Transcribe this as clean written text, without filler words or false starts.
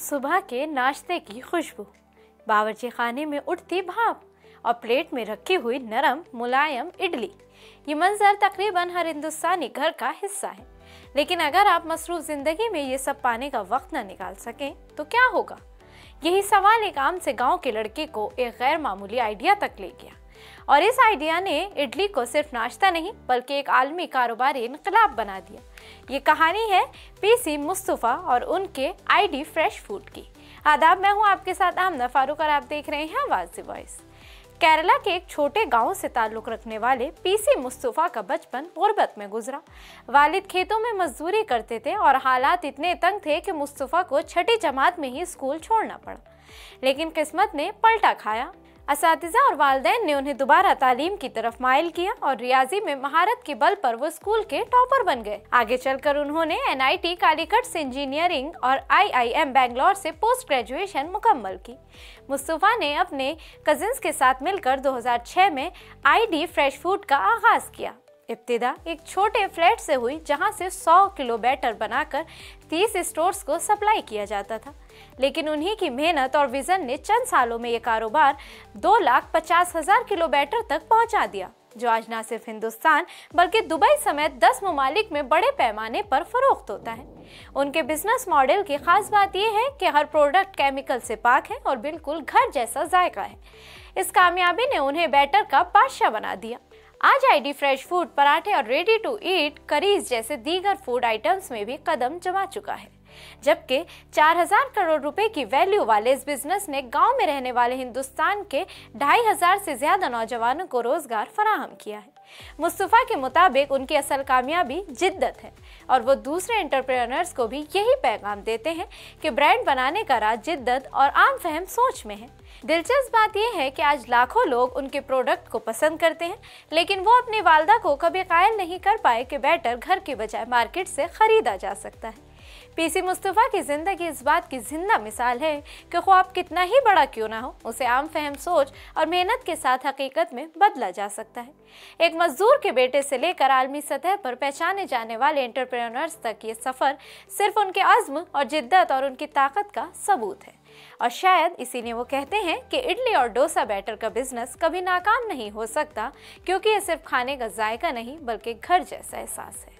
सुबह के नाश्ते की खुशबू, बावर्ची खाने में उठती भाप और प्लेट में रखी हुई नरम मुलायम इडली। ये मंजर तकरीबन हर हिंदुस्तानी घर का हिस्सा है। लेकिन अगर आप मसरूफ जिंदगी में ये सब पाने का वक्त न निकाल सकें तो क्या होगा? यही सवाल एक आम से गांव के लड़के को एक गैर मामूली आइडिया तक ले गया। और इस आइडिया ने इडली को सिर्फ नाश्ता नहीं बल्कि एक आलमी कारोबारी इनकलाब बना दिया। ये कहानी है पीसी मुस्तफा और उनके आईडी फ्रेश फूड की। आदाब, मैं हूँ आपके साथ आमना फारूक और आप देख रहे हैं आवाज़ वॉइस। केरला के एक छोटे गांव से ताल्लुक़ रखने वाले पीसी मुस्तफा का बचपन गुर्बत में गुजरा। वालिद खेतों में मजदूरी करते थे और हालात इतने तंग थे कि मुस्तफा को छठी जमात में ही स्कूल छोड़ना पड़ा। लेकिन किस्मत ने पलटा खाया। असातिज़ा और वालिदैन ने उन्हें दोबारा तालीम की तरफ माइल किया और रियाजी में महारत के बल पर वो स्कूल के टॉपर बन गए। आगे चलकर उन्होंने एनआईटी कालीकट से इंजीनियरिंग और आईआईएम बेंगलोर से पोस्ट ग्रेजुएशन मुकम्मल की। मुस्तफा ने अपने कजिन्स के साथ मिलकर 2006 में आईडी फ्रेश फूड का आगाज किया। इब्तिदा एक छोटे फ्लैट से हुई जहां से 100 किलो बैटर बनाकर 30 स्टोर्स को सप्लाई किया जाता था। लेकिन उन्हीं की मेहनत और विजन ने चंद सालों में ये कारोबार 2,50,000 किलो बैटर तक पहुंचा दिया, जो आज न सिर्फ हिंदुस्तान बल्कि दुबई समेत 10 ममालिक में बड़े पैमाने पर फरोख्त होता है। उनके बिजनेस मॉडल की खास बात यह है कि हर प्रोडक्ट केमिकल से पाक है और बिल्कुल घर जैसा जायका है। इस कामयाबी ने उन्हें बैटर का बादशाह बना दिया। आज आईडी फ्रेश फूड पराठे और रेडी टू ईट करीज जैसे दीगर फूड आइटम्स में भी कदम जमा चुका है। जबकि 4,000 करोड़ रुपए की वैल्यू वाले इस बिजनेस ने गांव में रहने वाले हिंदुस्तान के 2,500 से ज्यादा नौजवानों को रोजगार फराहम किया है। मुस्तफा के मुताबिक उनकी असल कामयाबी जिद्दत है और वो दूसरे एंटरप्रेन्योर्स को भी यही पैगाम देते हैं कि ब्रांड बनाने का राज जिद्दत और आम फहम सोच में है। दिलचस्प बात यह है कि आज लाखों लोग उनके प्रोडक्ट को पसंद करते हैं, लेकिन वो अपनी वालदा को कभी कायल नहीं कर पाए कि बैटर घर के बजाय मार्केट से खरीदा जा सकता है। पीसी मुस्तफा की जिंदगी इस बात की जिंदा मिसाल है कि ख्वाब कितना ही बड़ा क्यों ना हो, उसे आम फहम सोच और मेहनत के साथ हकीकत में बदला जा सकता है। एक मजदूर के बेटे से लेकर आलमी सतह पर पहचाने जाने वाले एंटरप्रेन्योर्स तक ये सफर सिर्फ उनके अज़्म और जिद्दत और उनकी ताकत का सबूत है। और शायद इसीलिए वो कहते हैं कि इडली और डोसा बैटर का बिजनेस कभी नाकाम नहीं हो सकता, क्योंकि ये सिर्फ खाने का जायका नहीं बल्कि घर जैसा एहसास है।